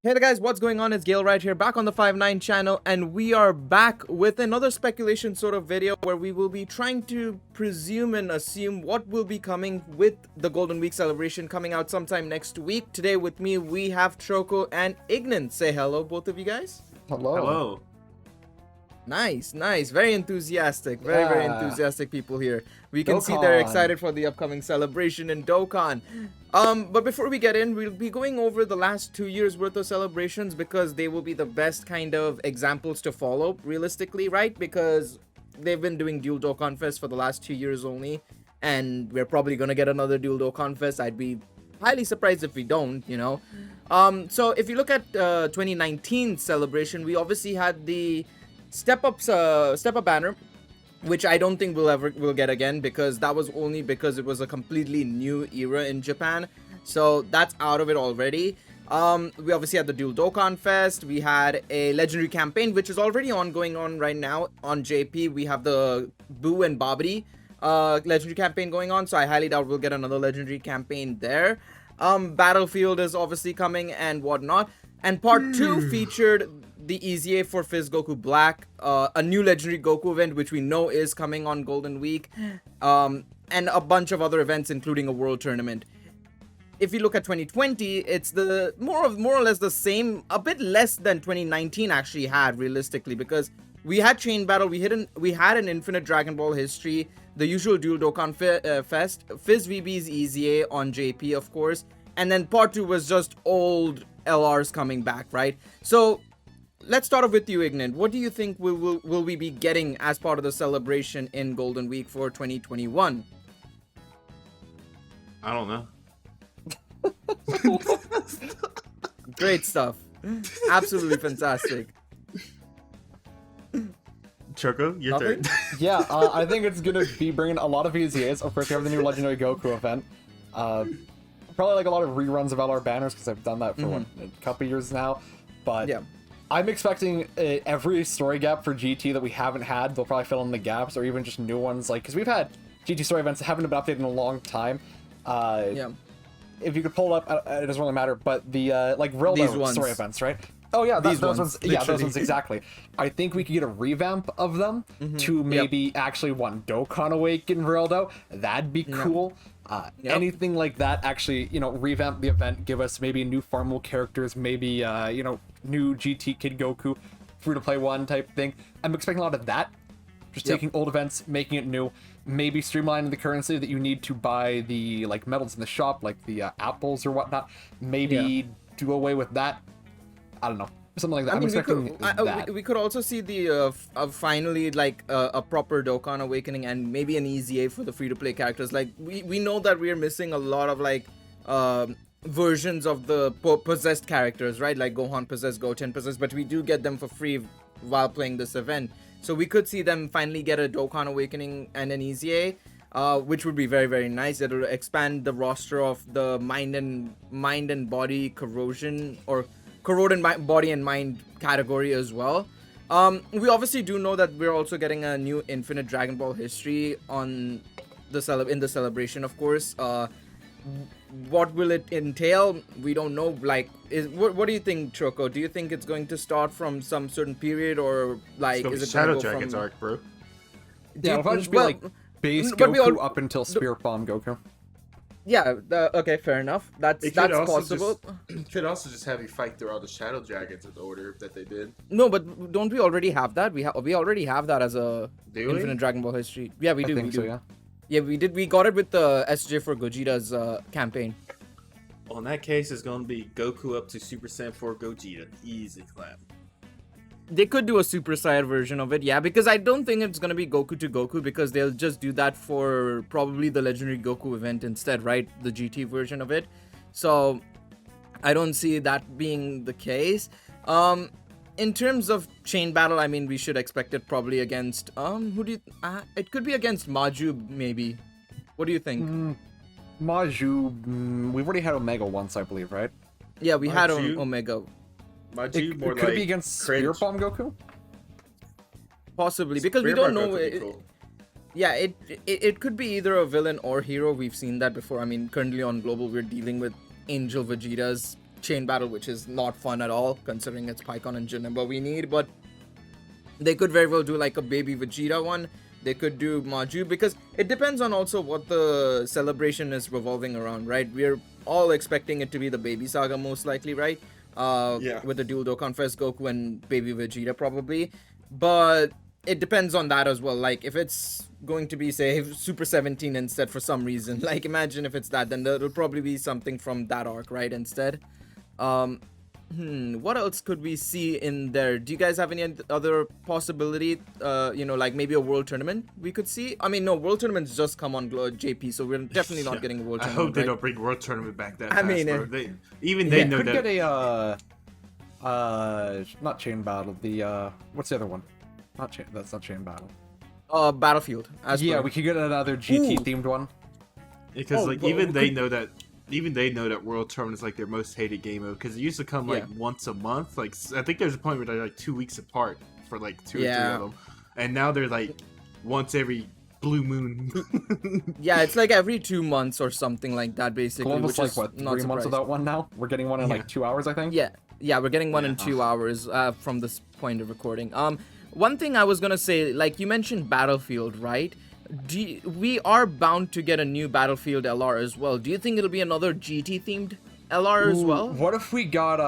Hey there guys, what's going on? It's Gale right here, back on the 5-9 channel, and we are back with another speculation sort of video where we will be trying to presume and assume what will be coming with the Golden Week celebration coming out sometime next week. Today with me, we have Choco and Ignan. Say hello, both of you guys. Hello. Hello. Nice. Very enthusiastic. Very enthusiastic people here. We can see they're excited for the upcoming celebration in Dokkan. But before we get in, we'll be going over the last 2 years worth of celebrations because they will be the best kind of examples to follow, realistically, right? Because they've been doing Dual Dokkan Fest for the last 2 years only, and we're probably gonna get another Dual Dokkan Fest. I'd be highly surprised if we don't, you know. So if you look at 2019 celebration, we obviously had the Step Up banner, which I don't think we'll get again, because that was only because it was a completely new era in Japan. So that's out of it already. We obviously had the Dual Dokkan Fest. We had a legendary campaign, which is already going on right now on JP. We have the Boo and Babidi legendary campaign going on, so I highly doubt we'll get another legendary campaign there. Battlefield is obviously coming and whatnot. And part 2 featured the EZA for Fizz Goku Black, a new legendary Goku event which we know is coming on Golden Week, and a bunch of other events including a world tournament. If you look at 2020, it's the more or less the same, a bit less than 2019 actually had, realistically, because we had Chain Battle, we had an Infinite Dragon Ball History, the usual Dual Dokkan Fest, Fizz VB's EZA on JP, of course, and then part 2 was just old LRs coming back, right? So let's start off with you, Ignan. What do you think will we be getting as part of the celebration in Golden Week for 2021? I don't know. Great stuff. Absolutely fantastic. Choco, your turn. Yeah, I think it's gonna be bringing a lot of EZAs. Of course, we have the new Legendary Goku event. Probably like a lot of reruns of LR banners, because I've done that for a couple years now. But yeah, I'm expecting every story gap for GT that we haven't had, they'll probably fill in the gaps, or even just new ones, like, because we've had GT story events that haven't been updated in a long time. If you could pull it up, it doesn't really matter, but the like Rildo story events, right? Oh yeah, those ones. Yeah, those ones exactly. I think we could get a revamp of them to maybe actually one Dokkan Awaken Rildo. That'd be cool. Anything like that, actually, you know, revamp the event, give us maybe new farmable characters, maybe you know, new GT Kid Goku, free to play one type thing. I'm expecting a lot of that. Just taking old events, making it new, maybe streamlining the currency that you need to buy the like medals in the shop, like the apples or whatnot. Maybe do away with that. I don't know, something like that. I'm expecting that. We could also see the finally like a proper Dokkan Awakening and maybe an EZA for the free-to-play characters. Like we know that we're missing a lot of like versions of the possessed characters, right? Like Gohan possessed, Goten possessed, but we do get them for free while playing this event. So we could see them finally get a Dokkan Awakening and an EZA, which would be very nice. It'll expand the roster of the mind and body corrosion, or corroded body and mind category as well. We obviously do know that we're also getting a new Infinite Dragon Ball History on the in the celebration, of course. What will it entail? We don't know. Like, what do you think, Choco? Do you think it's going to start from some certain period, or like is it Shadow going to go Dragon's from arc, bro? Yeah, it'll probably just be like base Goku up until Spirit Bomb Goku. Yeah, okay, fair enough. That's possible. Could also just have you fight through all the Shadow Dragons in the order that they did. No, but don't we already have that? We already have that as a Do we? Infinite Dragon Ball History. Yeah, we do. I think so, yeah. Yeah, we did. We got it with the SJ for Gogeta's campaign. Well, in that case, it's going to be Goku up to Super Saiyan 4 Gogeta. Easy clap. They could do a Super Saiyan version of it, yeah, because I don't think it's going to be Goku to Goku, because they'll just do that for probably the Legendary Goku event instead, right? The GT version of it. So I don't see that being the case. In terms of Chain Battle, I mean, we should expect it probably against, it could be against Maju, maybe. What do you think? Maju, we've already had Omega once, I believe, right? Yeah, we had Maju? Omega. Maju, It more could like be against cringe. Spirit Bomb Goku? Possibly, because we Spirit don't Bomb know. Goku would be cool. Yeah, it could be either a villain or hero. We've seen that before. I mean, currently on Global, we're dealing with Angel Vegeta's chain battle, which is not fun at all, considering it's Pycon and Janemba we need. But they could very well do like a baby Vegeta one. They could do Maju, because it depends on also what the celebration is revolving around, right? We're all expecting it to be the Baby Saga most likely, right? With the dual Dokkan Fest Goku and Baby Vegeta probably. But it depends on that as well. Like, if it's going to be, say, Super 17 instead for some reason, like, imagine if it's that, then there'll probably be something from that arc, right, instead. What else could we see in there? Do you guys have any other possibility? Like maybe a world tournament we could see? I mean, no, world tournaments just come on JP, so we're definitely not getting a world tournament. I hope they don't bring world tournament back that fast, bro. They know could that. Get a not chain battle. The what's the other one? Not chain. That's not chain battle. Battlefield. We could get another GT themed one. Because they know that. Even they know that World Tournament is like their most hated game mode, because it used to come like once a month. Like, I think there's a point where they're like 2 weeks apart for like 2 or 3 of them, and now they're like once every blue moon. Yeah, it's like every 2 months or something like that, basically. Columbus, which like is what, 3 months without one now? We're getting one in like 2 hours, I think. Yeah, we're getting one in 2 hours from this point of recording. One thing I was gonna say, like you mentioned Battlefield, right? We are bound to get a new Battlefield LR as well. Do you think it'll be another GT themed LR as well? What if we got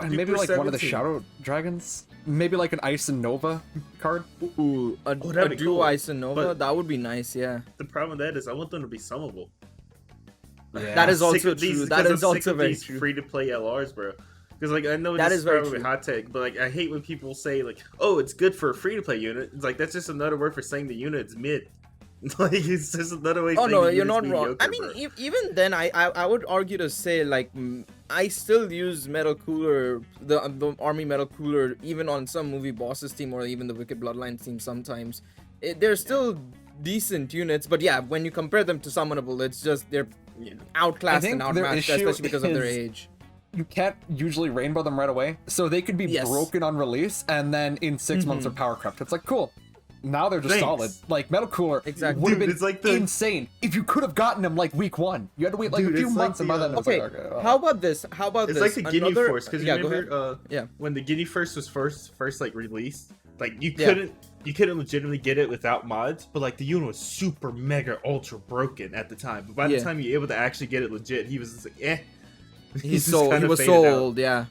maybe like 17. One of the Shadow Dragons? Maybe like an Ice and Nova card? A duo cool. Ice and Nova? That would be nice, yeah. The problem with that is I want them to be summable. Yeah. That is also true. That is also very true. Free to play LRs, bro. Because like I know this is probably hot take, but like I hate when people say like, "Oh, it's good for a free to play unit." It's like that's just another word for saying the unit's mid. Like it's just another way. Oh no, you're not wrong. I mean, even then, I would argue to say like I still use Metal Cooler, the Army Metal Cooler, even on some movie bosses team or even the Wicked Bloodlines team. Sometimes they're still decent units, but yeah, when you compare them to summonable, it's just they're outclassed and outmatched, especially because of their age. You can't usually rainbow them right away, so they could be broken on release, and then in 6 months they're power crept. It's like, cool. Now they're just solid. Like, Metal Cooler would have been like insane if you could have gotten them like week 1. You had to wait like a few months, and by then how about this? It's like the Guinea Force, because you remember when the Guinea Force was first like released, like you couldn't legitimately get it without mods, but like the unit was super mega ultra broken at the time. But by the time you were able to actually get it legit, he was just like, eh. He was so old, yeah.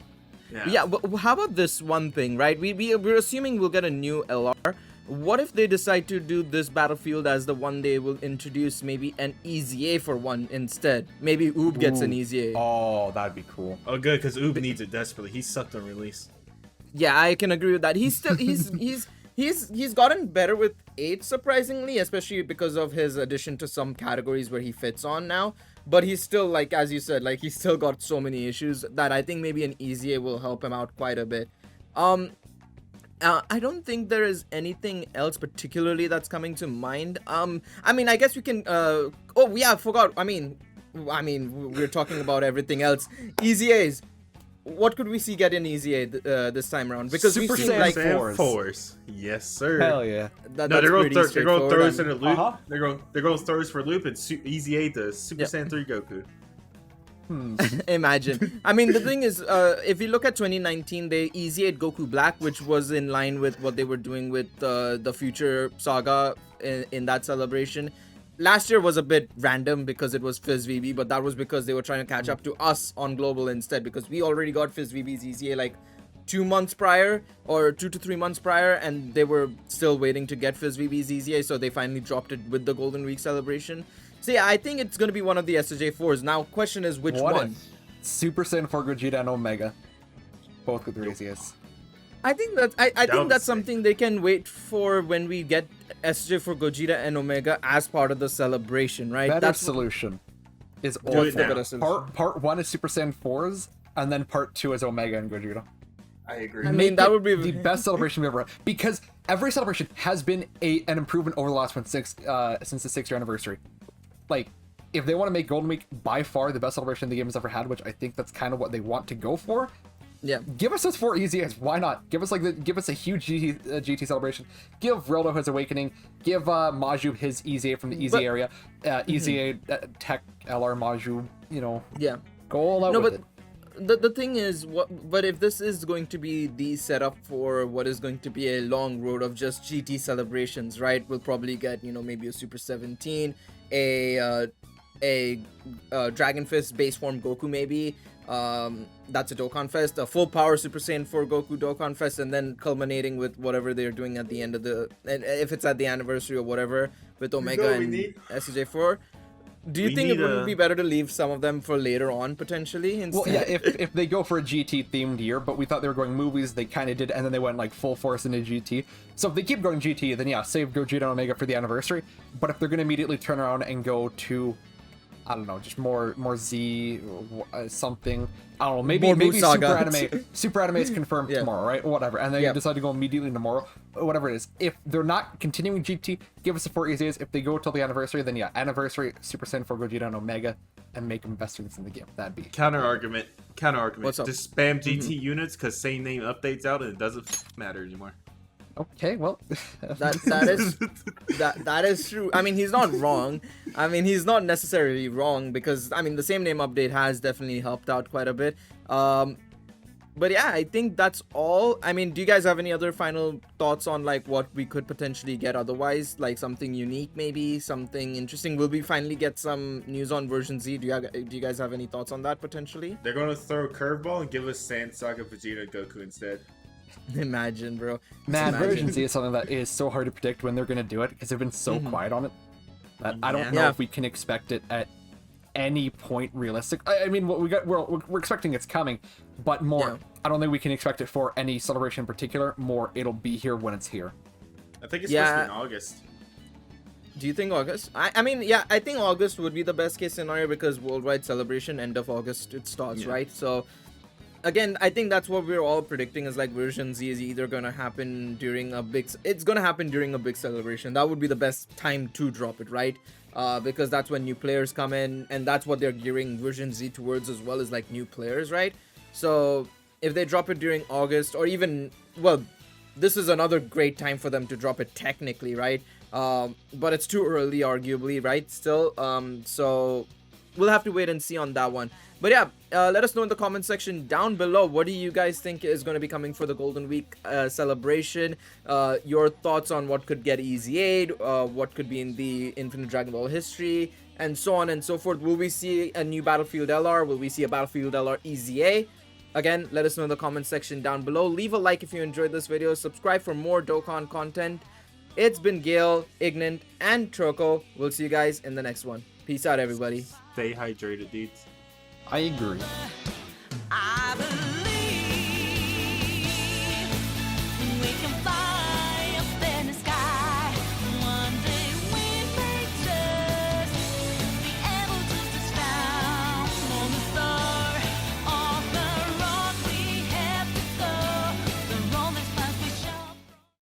But how about this one thing, right? We're assuming we'll get a new LR. What if they decide to do this Battlefield as the one they will introduce maybe an EZA for one instead? Maybe Oob gets an EZA. Oh, that'd be cool. Oh, good, because Oob needs it desperately. He sucked on release. Yeah, I can agree with that. He's still he's gotten better with 8 surprisingly, especially because of his addition to some categories where he fits on now. But he's still, like, as you said, like, he's still got so many issues that I think maybe an EZA will help him out quite a bit. I don't think there is anything else particularly that's coming to mind. I mean, I guess we can, oh, yeah, I forgot. I mean, we're talking about everything else. EZAs. What could we see get in EZA this time around? Because Super we've seen like Force. Yes, sir. Hell yeah. They're going to throw us in a loop. They're going to throw us for a loop and EZA the Super Saiyan 3 Goku. Imagine. I mean, the thing is, if you look at 2019, they EZA'd Goku Black, which was in line with what they were doing with the Future Saga in that celebration. Last year was a bit random because it was Fizz VB, but that was because they were trying to catch up to us on global instead, because we already got Fizz VB's EZA like 2 months prior or 2 to 3 months prior, and they were still waiting to get Fizz VB's EZA, so they finally dropped it with the Golden Week celebration. So yeah, I think it's going to be one of the SJ4s. Now, question is which one? Super Saiyan 4 Gogeta and Omega. Both with EZAs. I think that's something they can wait for when we get SJ for Gogeta and Omega as part of the celebration, right? That's solution. Is part 1 is Super Saiyan 4s, and then part 2 is Omega and Gogeta. I agree. I mean, that would be the best celebration we've ever had, because every celebration has been an improvement over the last one since the 6th year anniversary. Like, if they want to make Golden Week by far the best celebration the game has ever had, which I think that's kind of what they want to go for. Yeah, give us those 4 EZAs. Why not? Give us a huge GT celebration. Give Rildo his Awakening. Give Maju his EZA from the EZA area. EZA Tech LR Maju. You know. Yeah. Go all out with it. the thing is, but if this is going to be the setup for what is going to be a long road of just GT celebrations, right? We'll probably get, maybe a Super 17, a Dragon Fist base form Goku maybe. That's a Dokkan Fest, a full power Super Saiyan 4 Goku Dokkan Fest, and then culminating with whatever they're doing at the end of and if it's at the anniversary or whatever with Omega and SJ4. Do you think it wouldn't be better to leave some of them for later on, potentially? Instead? Well, yeah, if they go for a GT-themed year, but we thought they were going movies, they kind of did, and then they went, like, full force into GT. So if they keep going GT, then yeah, save Gogeta and Omega for the anniversary. But if they're going to immediately turn around and go to, I don't know, just more Z, something, I don't know, maybe Super Anime is confirmed tomorrow, right? Whatever, and then you decide to go immediately tomorrow, whatever it is. If they're not continuing GT, give us the 4 easy A's. If they go till the anniversary, then yeah, anniversary, Super Saiyan 4 Gogeta and Omega, and make investments in the game. That'd be counter argument. What's up? Just spam GT units because same name updates out and it doesn't matter anymore. Okay, well, that is true. I mean, he's not wrong. I mean, he's not necessarily wrong because the same name update has definitely helped out quite a bit. But yeah, I think that's all. I mean, do you guys have any other final thoughts on like what we could potentially get otherwise, like something unique, maybe something interesting? Will we finally get some news on version Z? Do you guys have any thoughts on that potentially? They're going to throw a curveball and give us Saiyan Saga Vegeta and Goku instead. Imagine, bro. Man, version Z is something that is so hard to predict when they're gonna do it because they've been so quiet on it that I don't know if we can expect it at any point realistic. I mean, what we're expecting it's coming, but more. I don't think we can expect it for any celebration in particular. More, it'll be here when it's here. I think it's supposed to be in August. Do you think August? I mean, yeah, I think August would be the best case scenario because worldwide celebration end of August it starts, right? So. Again, I think that's what we're all predicting is like version Z is either gonna happen during a big celebration. That would be the best time to drop it, right? Because that's when new players come in, and that's what they're gearing version Z towards as well as like new players, right? So if they drop it during August or even, well, this is another great time for them to drop it technically, right? But it's too early, arguably, right? Still, so we'll have to wait and see on that one. But yeah, let us know in the comment section down below. What do you guys think is going to be coming for the Golden Week celebration? Your thoughts on what could get Easy Aid, what could be in the Infinite Dragon Ball history, and so on and so forth. Will we see a new Battlefield LR? Will we see a Battlefield LR EZA? Again, let us know in the comment section down below. Leave a like if you enjoyed this video. Subscribe for more Dokkan content. It's been Gale, Ignant, and Troco. We'll see you guys in the next one. Peace out, everybody. Stay hydrated, dudes. I agree. I believe we can fly.